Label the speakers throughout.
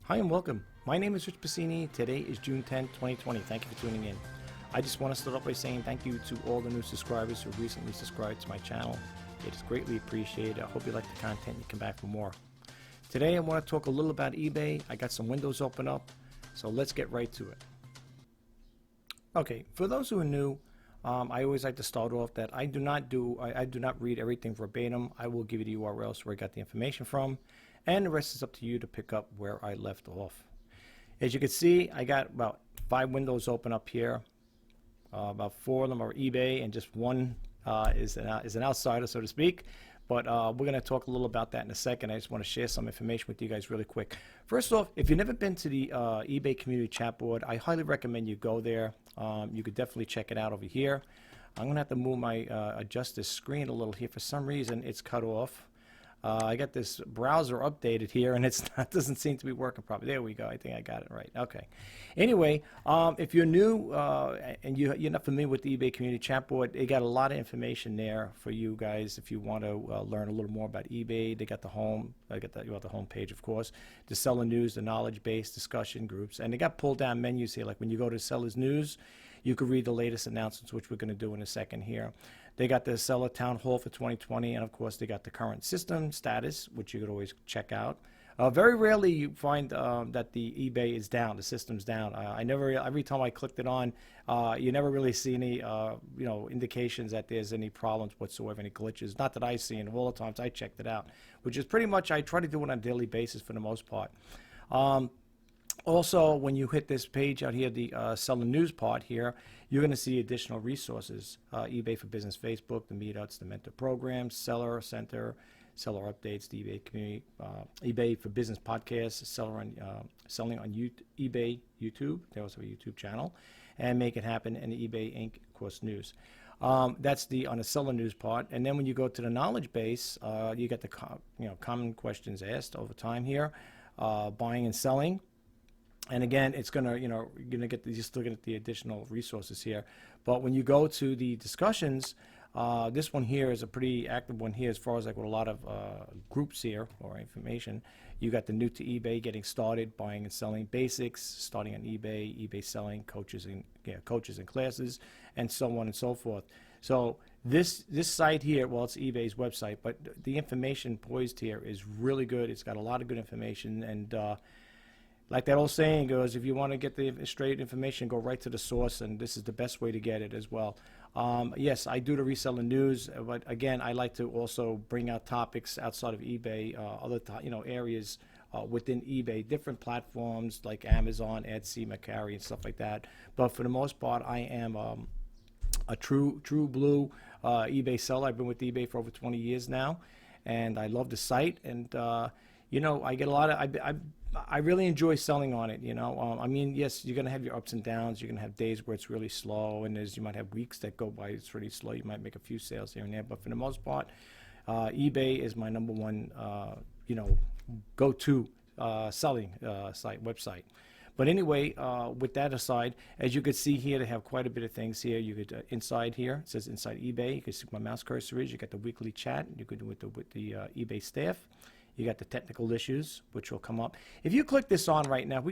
Speaker 1: Hi and welcome. My name is Rich Pasini. Today is June 10, 2020. Thank you for tuning in. I just want to start off by saying thank you to all the new subscribers who recently subscribed to my channel. It is greatly appreciated. I hope you like the content and you come back for more. Today I want to talk a little about eBay. I got some windows open up, so let's get right to it. Okay, for those who are new, I always like to start off that I do not read everything verbatim. I will give you the URLs where I got the information from, and the rest is up to you to pick up where I left off. As you can see, I got about 5 windows open up here. About 4 of them are eBay, and just one is an outsider, so to speak. But we're going to talk a little about that in a second. I just want to share some information with you guys really quick. First off, if you've never been to the eBay community chat board, I highly recommend you go there. You could definitely check it out over here. I'm going to have to move my adjust this screen a little here. For some reason, it's cut off. I got this browser updated here, and it doesn't seem to be working properly. There we go. I think I got it right. Okay. Anyway, if you're new and you're not familiar with the eBay community chat board, they got a lot of information there for you guys if you want to learn a little more about eBay. They got the home. I got the home page, of course, the seller news, the knowledge-based discussion groups, and they got pull-down menus here. Like when you go to seller's news, you could read the latest announcements, which we're going to do in a second here. They got the seller town hall for 2020, and of course they got the current system status, which you could always check out. Very rarely you find that the eBay is down, the system's down. Every time I clicked it on, you never really see any indications that there's any problems whatsoever, any glitches. Not that I see, and all the times I checked it out, which is pretty much I try to do it on a daily basis for the most part. Also, when you hit this page out here, the seller news part here, you're going to see additional resources. eBay for Business Facebook, the meetups, the mentor programs, Seller Center, seller updates, the eBay community, eBay for Business podcast, selling on eBay YouTube. They also have a YouTube channel, and Make It Happen, and the eBay Inc. course news. That's on the seller news part. And then when you go to the knowledge base, you get the common questions asked over time here, buying and selling. And again, it's gonna, you're gonna get just looking at the additional resources here. But when you go to the discussions, this one here is a pretty active one here as far as like with a lot of groups here or information. You got the new to eBay, getting started, buying and selling basics, starting on eBay, eBay selling, coaches and classes, and so on and so forth. So this site here, well, it's eBay's website, but the information poised here is really good. It's got a lot of good information, and like that old saying goes, if you want to get the straight information, go right to the source, and this is the best way to get it as well. Yes, I do the reseller news, but again, I like to also bring out topics outside of eBay, other areas within eBay, different platforms like Amazon, Etsy, Mercari, and stuff like that. But for the most part, I am a true blue eBay seller. I've been with eBay for over 20 years now, and I love the site, and I get a lot of I really enjoy selling on it. I mean, yes, you're gonna have your ups and downs. You're gonna have days where it's really slow, and you might have weeks that go by it's really slow. You might make a few sales here and there, but for the most part, eBay is my number one go-to selling website. But anyway, with that aside, as you can see here, they have quite a bit of things here. You could inside here, it says inside eBay. You can see where my mouse cursor is. You got the weekly chat. You could do it with the eBay staff. You got the technical issues, which will come up. If you click this on right now,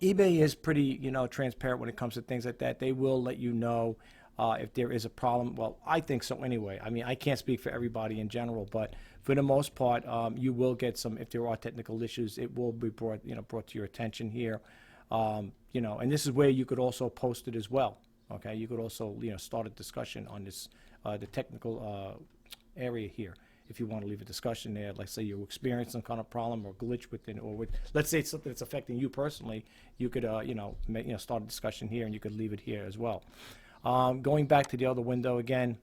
Speaker 1: eBay is pretty, transparent when it comes to things like that. They will let you know if there is a problem. Well, I think so anyway. I mean, I can't speak for everybody in general, but for the most part, you will get some. If there are technical issues, it will be brought to your attention here. And this is where you could also post it as well. Okay, you could also, start a discussion on this, the technical area here. If you want to leave a discussion there, like say you experience some kind of problem or glitch within, let's say it's something that's affecting you personally, you could start a discussion here, and you could leave it here as well. Going back to the other window again,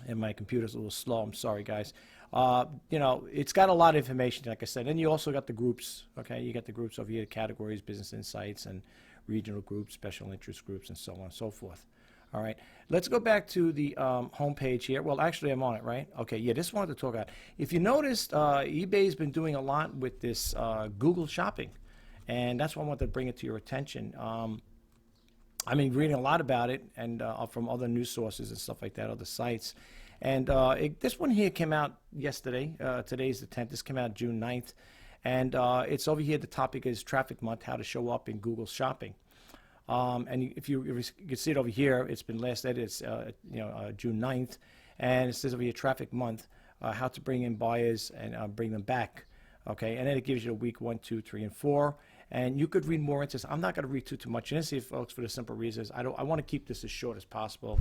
Speaker 1: and my computer's a little slow. I'm sorry, guys. It's got a lot of information, like I said, and you also got the groups. Okay, you got the groups over here, categories, business insights, and regional groups, special interest groups, and so on and so forth. All right, let's go back to the home page here. Well, actually, I'm on it, right? Okay, yeah, just wanted to talk about. If you noticed, eBay's been doing a lot with this Google Shopping, and that's why I wanted to bring it to your attention. I've been reading a lot about it, and from other news sources and stuff like that, other sites. And this one here came out yesterday. Today's the 10th. This came out June 9th. And it's over here. The topic is Traffic Month, how to show up in Google Shopping. And if you can see it over here, it's been last edited. It's June 9th. And it says over here, Traffic Month, how to bring in buyers and bring them back. Okay, and then it gives you a week 1, 2, 3, and 4. And you could read more into this. I'm not going to read too much into this here, folks, for the simple reasons. I want to keep this as short as possible.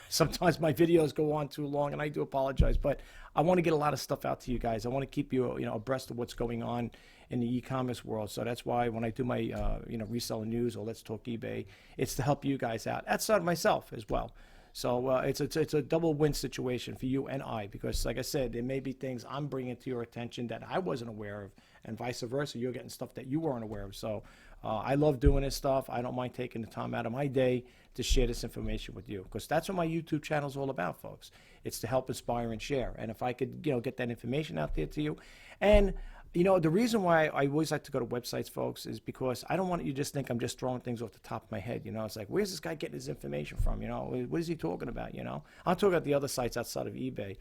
Speaker 1: Sometimes my videos go on too long, and I do apologize. But I want to get a lot of stuff out to you guys. I want to keep you, abreast of what's going on in the e-commerce world. So that's why when I do my, reseller news or Let's Talk eBay, it's to help you guys out. Outside of myself as well. So it's a double win situation for you and I, because like I said, there may be things I'm bringing to your attention that I wasn't aware of, and vice versa. You're getting stuff that you weren't aware of. So I love doing this stuff. I don't mind taking the time out of my day to share this information with you, because that's what my YouTube channel is all about, folks. It's to help inspire and share. And if I could, get that information out there to you. And the reason why I always like to go to websites, folks, is because I don't want you to just think I'm just throwing things off the top of my head. It's like, where's this guy getting his information from? What is he talking about? I'm talking about the other sites outside of eBay.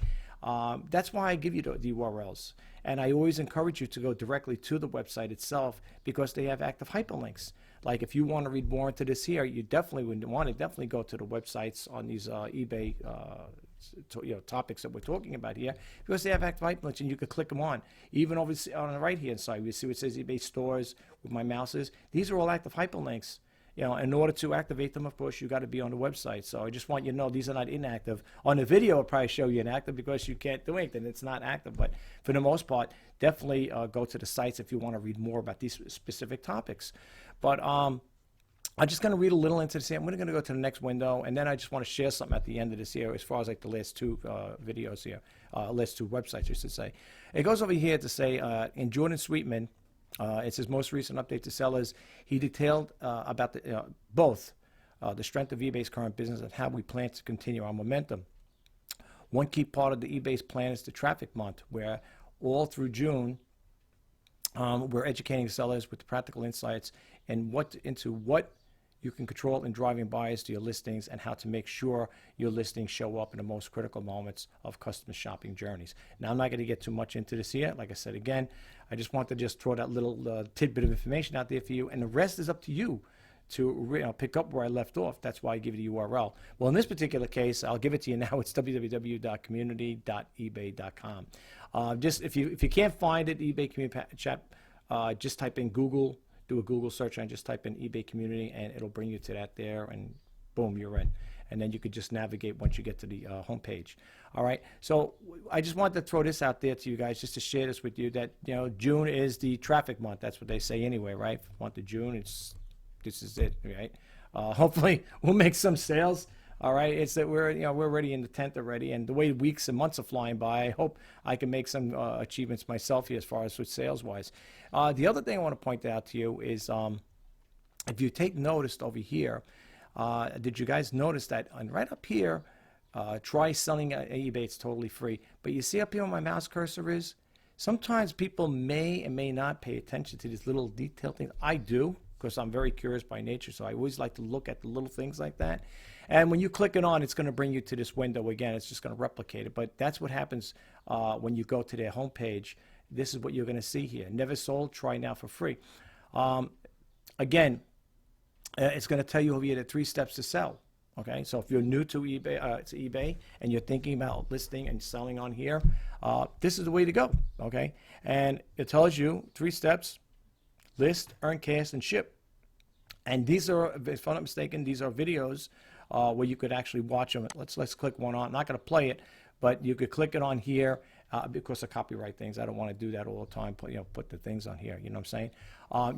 Speaker 1: That's why I give you the URLs. And I always encourage you to go directly to the website itself, because they have active hyperlinks. Like if you want to read more into this here, you definitely would want to go to the websites on these eBay topics that we're talking about here, because they have active hyperlinks and you could click them on. Even over on the right hand side, we see what says eBay stores with my mouses. These are all active hyperlinks. In order to activate them, of course, you got to be on the website. So I just want you to know these are not inactive. On the video, it'll probably show you inactive because you can't do anything. It's not active. But for the most part, definitely go to the sites if you want to read more about these specific topics. But I'm just going to read a little into this here. I'm going to go to the next window, and then I just want to share something at the end of this here as far as like the last two videos here, last two websites, I should say. It goes over here to say, in Jordan Sweetman, it's his most recent update to sellers. He detailed about both the strength of eBay's current business and how we plan to continue our momentum. One key part of the eBay's plan is the Traffic Month, where all through June, we're educating sellers with the practical insights into what you can control in driving buyers to your listings, and how to make sure your listings show up in the most critical moments of customer shopping journeys. Now, I'm not going to get too much into this here. Like I said, again, I just want to just throw that little tidbit of information out there for you, and the rest is up to you to pick up where I left off. That's why I give you the URL. Well, in this particular case, I'll give it to you now. It's www.community.ebay.com. Just if you can't find it, eBay Community Chat, just type in Google. Do a Google search and just type in eBay Community, and it'll bring you to that there, and boom, you're in. And then you could just navigate once you get to the homepage. All right, so I just wanted to throw this out there to you guys, just to share this with you, that June is the Traffic Month. That's what they say anyway, right? Month of June, this is it, right? Hopefully we'll make some sales. All right, it's that we're already in the 10th already, and the way weeks and months are flying by, I hope I can make some achievements myself here as far as with sales-wise. The other thing I want to point out to you is, if you take notice over here, did you guys notice that right up here, try selling at eBay, it's totally free. But you see up here where my mouse cursor is? Sometimes people may and may not pay attention to these little detailed things. I do, because I'm very curious by nature, so I always like to look at the little things like that. And when you click it on, it's going to bring you to this window again. It's just going to replicate it. But that's what happens when you go to their homepage. This is what you're going to see here. Never sold, try now for free. Again, it's going to tell you over here the 3 steps to sell. Okay, so if you're new to eBay and you're thinking about listing and selling on here, this is the way to go. Okay, and it tells you 3 steps: list, earn cash, and ship. And these are, if I'm not mistaken, these are videos where you could actually watch them. Let's click one on. I'm not going to play it, but you could click it on here because of copyright things. I don't want to do that all the time. Put the things on here. You know what I'm saying?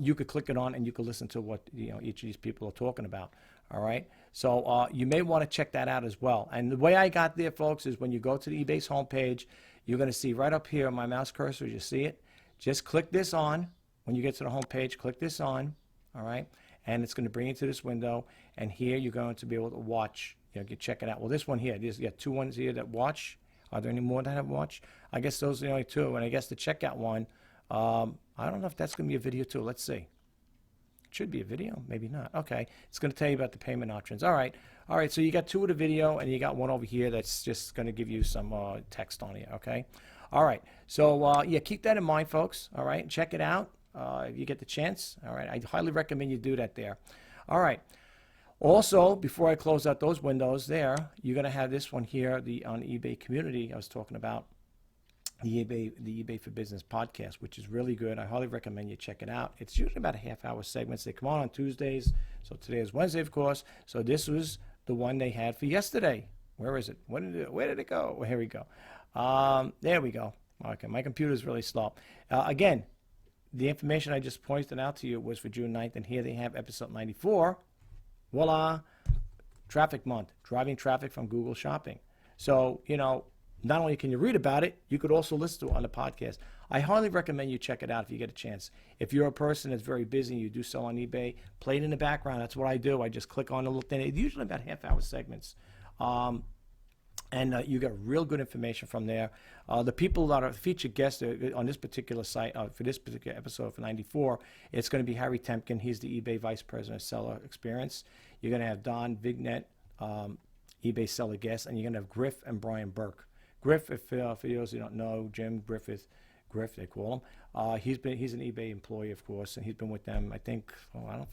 Speaker 1: You could click it on and you could listen to what each of these people are talking about. All right. So you may want to check that out as well. And the way I got there, folks, is when you go to the eBay's homepage, you're going to see right up here my mouse cursor. You see it? Just click this on. When you get to the homepage, click this on. All right. And it's going to bring you to this window, and here you're going to be able to watch. You can check it out. Well, this one here, you got 2 ones here that watch. Are there any more that have watch? I guess those are the only 2. And I guess the checkout one, I don't know if that's going to be a video too. Let's see. should be a video, maybe not. Okay, it's going to tell you about the payment options. All right, so you got 2 of the video, and you got 1 over here that's just going to give you some text on it. Okay, all right. So yeah, keep that in mind, folks. All right, check it out if you get the chance. All right, I highly recommend you do that there. All right. Also, before I close out those windows there, you're going to have this one here, on eBay community I was talking about, the eBay for Business podcast, which is really good. I highly recommend you check it out. It's usually about a half-hour segments. They come on Tuesdays. So today is Wednesday, of course. So this was the one they had for yesterday. Where is it? Where did it go? Well, here we go. There we go. Okay, my computer's really slow. Again, the information I just pointed out to you was for June 9th, and here they have episode 94. Voila, traffic month, driving traffic from Google Shopping. So, not only can you read about it, you could also listen to it on the podcast. I highly recommend you check it out if you get a chance. If you're a person that's very busy and you do sell on eBay, play it in the background. That's what I do. I just click on a little thing. It's usually about half-hour segments. And you get real good information from there. The people that are featured guests on this particular site, for this particular episode for 94, it's going to be Harry Temkin. He's the eBay Vice President of Seller Experience. You're going to have Don Vignette, eBay Seller Guest, and you're going to have Griff and Brian Burke. Griff, for those who don't know, Jim Griffith, Griff they call him. He's an eBay employee, of course, and he's been with them, I think, I don't know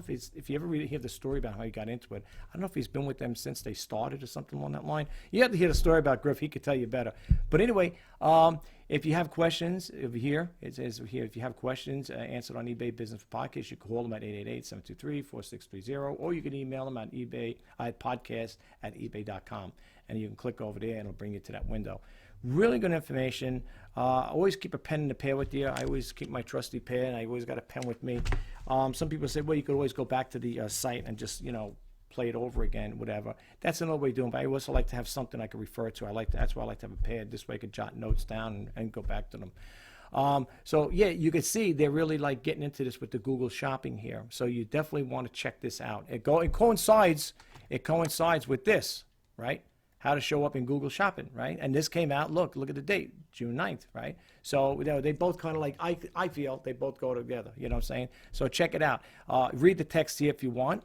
Speaker 1: if you ever hear the story about how he got into it. I don't know if he's been with them since they started or something along that line. You have to hear the story about Griff. He could tell you better. But anyway, if you have questions, over here, it says here, if you have questions answered on eBay Business Podcast, you can call them at 888-723-4630, or you can email them at podcast@ebay.com. And you can click over there, and it'll bring you to that window. Really good information. Always keep a pen and a pad with you. I always keep my trusty pen. I always got a pen with me. Some people say, well, you could always go back to the site and just, play it over again, whatever. That's another way of doing it. But I also like to have something I can refer to. That's why I like to have a pad. This way I could jot notes down and go back to them. So, yeah, you can see they're really like getting into this with the Google Shopping here. So you definitely want to check this out. It coincides with this, right? How to show up in Google Shopping, right? And this came out, look at the date, June 9th, right? So they both kind of like, I feel they both go together, you know what I'm saying? So check it out. Read the text here if you want.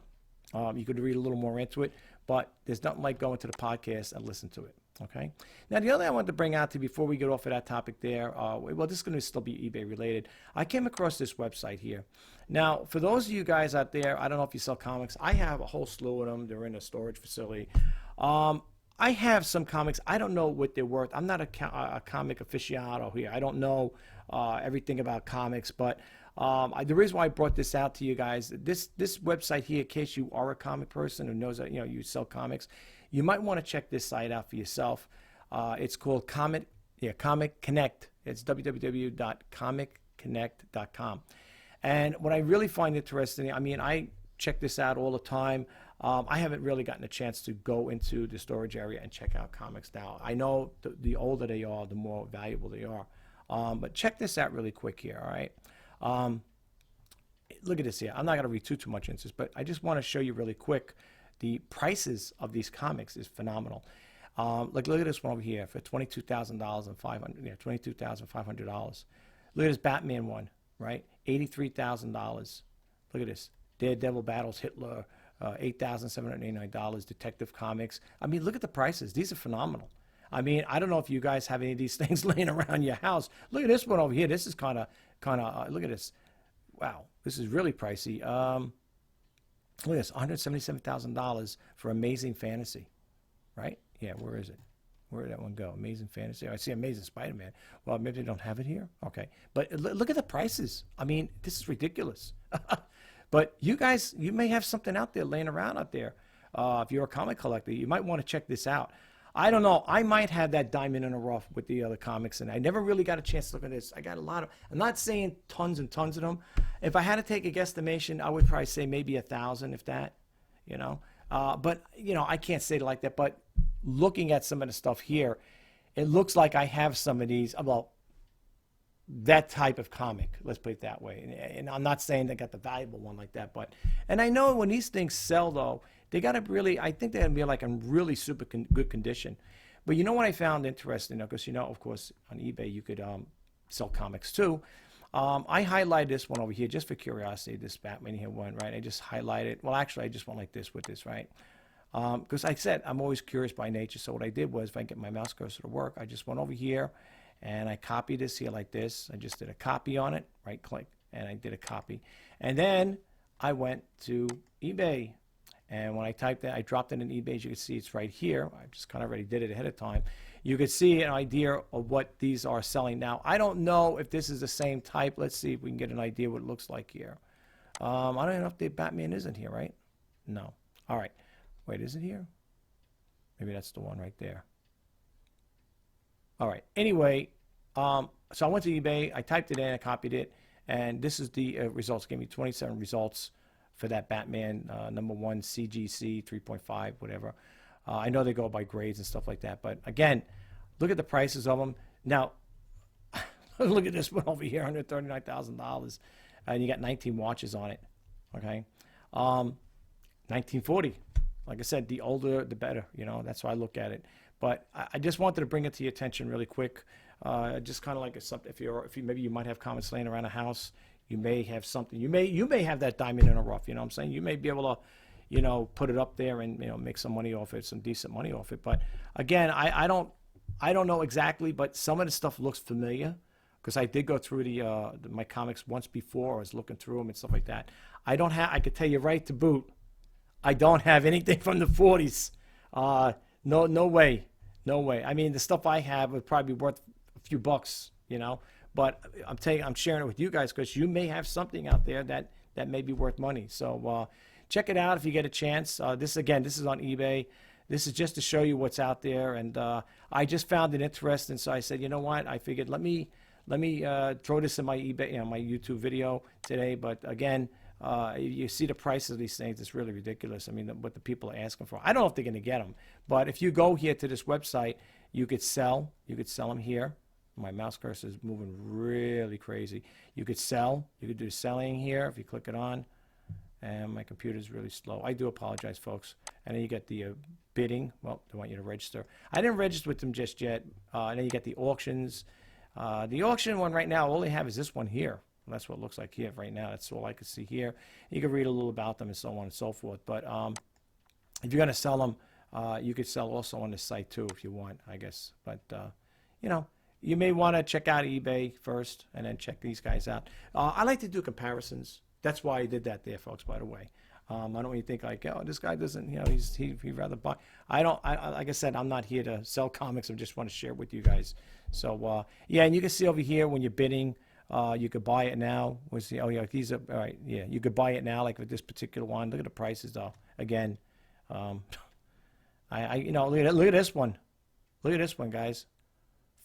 Speaker 1: You could read a little more into it, but there's nothing like going to the podcast and listen to it, okay? Now, the other thing I wanted to bring out to you before we get off of that topic there, well, this is going to still be eBay related. I came across this website here. Now, for those of you guys out there, I don't know if you sell comics. I have a whole slew of them. They're in a storage facility. I have some comics. I don't know what they're worth. I'm not a comic aficionado here. I don't know everything about comics, but the reason why I brought this out to you guys, this website here, in case you are a comic person who knows that you sell comics, you might want to check this site out for yourself. It's called Comic Connect. It's www.comicconnect.com. And what I really find interesting, I check this out all the time. I haven't really gotten a chance to go into the storage area and check out comics now. I know the older they are, the more valuable they are. But check this out really quick here, all right? Look at this here. I'm not going to read too much into this, but I just want to show you really quick. The prices of these comics is phenomenal. Look at this one over here for $22,500. $22,500. Look at this Batman one, right? $83,000. Look at this. Daredevil Battles Hitler. $8,789. Detective Comics. Look at the prices. These are phenomenal. I don't know if you guys have any of these things laying around your house. Look at this one over here. This is kind of. Look at this. Wow, this is really pricey. Look at this, $177,000 for Amazing Fantasy, right? Yeah, where is it? Where did that one go? Amazing Fantasy. I see Amazing Spider-Man. Well, maybe they don't have it here. Okay, but look at the prices. This is ridiculous. But you guys, you may have something out there laying around out there. If you're a comic collector, you might want to check this out. I don't know. I might have that diamond in the rough with the other comics, and I never really got a chance to look at this. I got a lot of. I'm not saying tons and tons of them. If I had to take a guesstimation, I would probably say maybe 1,000, if that. But I can't say it like that. But looking at some of the stuff here, it looks like I have some of these. Well, that type of comic, let's put it that way. And I'm not saying they got the valuable one like that, but, and I know when these things sell though, they got to really, I think they're going to be like in really super good condition. But you know what I found interesting, because of course on eBay you could sell comics too. I highlighted this one over here just for curiosity, this Batman here one, right? I just highlighted, well, actually, I just went like this with this, right? Because I said I'm always curious by nature. So what I did was, if I get my mouse cursor to work, I just went over here and I copied this here like this. I just did a copy on it, right click, and I did a copy. And then I went to eBay. And when I typed that, I dropped it in eBay. As you can see, it's right here. I just kind of already did it ahead of time. You could see an idea of what these are selling now. I don't know if this is the same type. Let's see if we can get an idea what it looks like here. I don't even know if the Batman isn't here, right? No. All right. Wait, is it here? Maybe that's the one right there. All right. Anyway, so I went to eBay. I typed it in. I copied it. And this is the results. It gave me 27 results for that Batman number 1 CGC 3.5, whatever. I know they go by grades and stuff like that. But, again, look at the prices of them. Now, look at this one over here, $139,000. And you got 19 watches on it. Okay? 1940. Like I said, the older, the better. You know, that's why I look at it. But I just wanted to bring it to your attention really quick. Just kind of like if you maybe you might have comments laying around a house, you may have something. You may have that diamond in a rough. You know what I'm saying? You may be able to, you know, put it up there and, you know, make some money off it, some decent money off it. But again, I don't know exactly, but some of the stuff looks familiar because I did go through my comics once before. I was looking through them and stuff like that. I could tell you right to boot, I don't have anything from the 40s. No way. I mean, the stuff I have would probably be worth a few bucks, you know. But I'm sharing it with you guys because you may have something out there that may be worth money. So check it out if you get a chance. This is on eBay. This is just to show you what's out there, and I just found it interesting. So I said, you know what? I figured let me throw this in my eBay, you know, my YouTube video today. But again, you see the prices of these things, it's really ridiculous. I mean, what the people are asking for. I don't know if they're going to get them, but if you go here to this website, you could sell them here. My mouse cursor is moving really crazy. You could sell. You could do selling here if you click it on. And my computer is really slow. I do apologize, folks. And then you get the bidding. Well, they want you to register. I didn't register with them just yet. And then you get the auctions. The auction one right now, all they have is this one here. That's what it looks like here right now. That's all I can see here. You can read a little about them and so on and so forth. But if you're going to sell them, you could sell also on the site too if you want, I guess. But, you know, you may want to check out eBay first and then check these guys out. I like to do comparisons. That's why I did that there, folks, by the way. I don't want you to think like, oh, this guy doesn't, you know, he'd rather buy. Like I said, I'm not here to sell comics. I just want to share with you guys. So, yeah, and you can see over here when you're bidding, you could buy it now. We'll see. Oh, yeah, these are, all right, yeah, you could buy it now, like with this particular one. Look at the prices, though. Again, you know, look at this one. Look at this one, guys.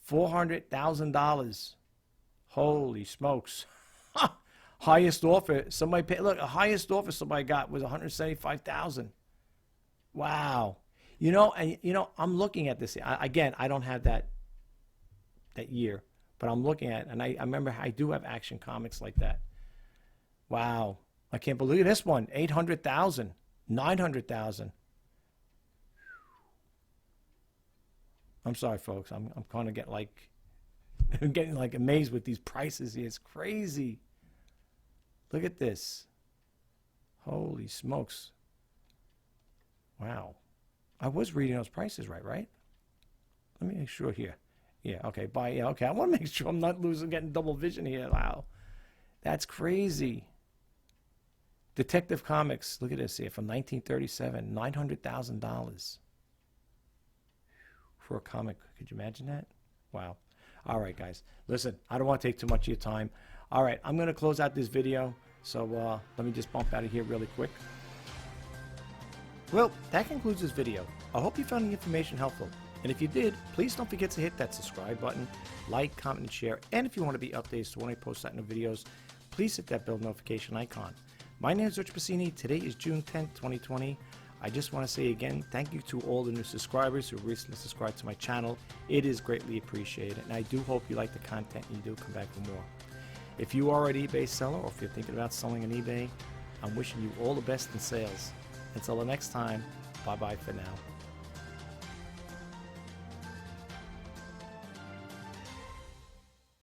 Speaker 1: $400,000. Holy smokes. Highest offer somebody paid. Look, the highest offer somebody got was $175,000. Wow. You know, and you know, I'm looking at this. Again, I don't have that year, but I'm looking at it, and I remember I do have Action Comics like that. Wow. I can't believe this one. $800,000, $900,000. I'm sorry, folks. I'm kind of getting like amazed with these prices here. It's crazy. Look at this. Holy smokes. Wow. I was reading those prices right? Let me make sure here. Yeah, okay. Yeah, okay. I want to make sure I'm not getting double vision here. Wow. That's crazy. Detective Comics. Look at this here. From 1937. $900,000. For a comic. Could you imagine that? Wow. All right, guys. Listen, I don't want to take too much of your time. All right, I'm going to close out this video. So let me just bump out of here really quick. Well, that concludes this video. I hope you found the information helpful. And if you did, please don't forget to hit that subscribe button, like, comment, and share. And if you want to be updated to when I post out new videos, please hit that bell notification icon. My name is Rich Pasini. Today is June 10th, 2020. I just want to say again, thank you to all the new subscribers who recently subscribed to my channel. It is greatly appreciated, and I do hope you like the content and you do come back for more. If you are an eBay seller, or if you're thinking about selling on eBay, I'm wishing you all the best in sales. Until the next time, bye-bye for now.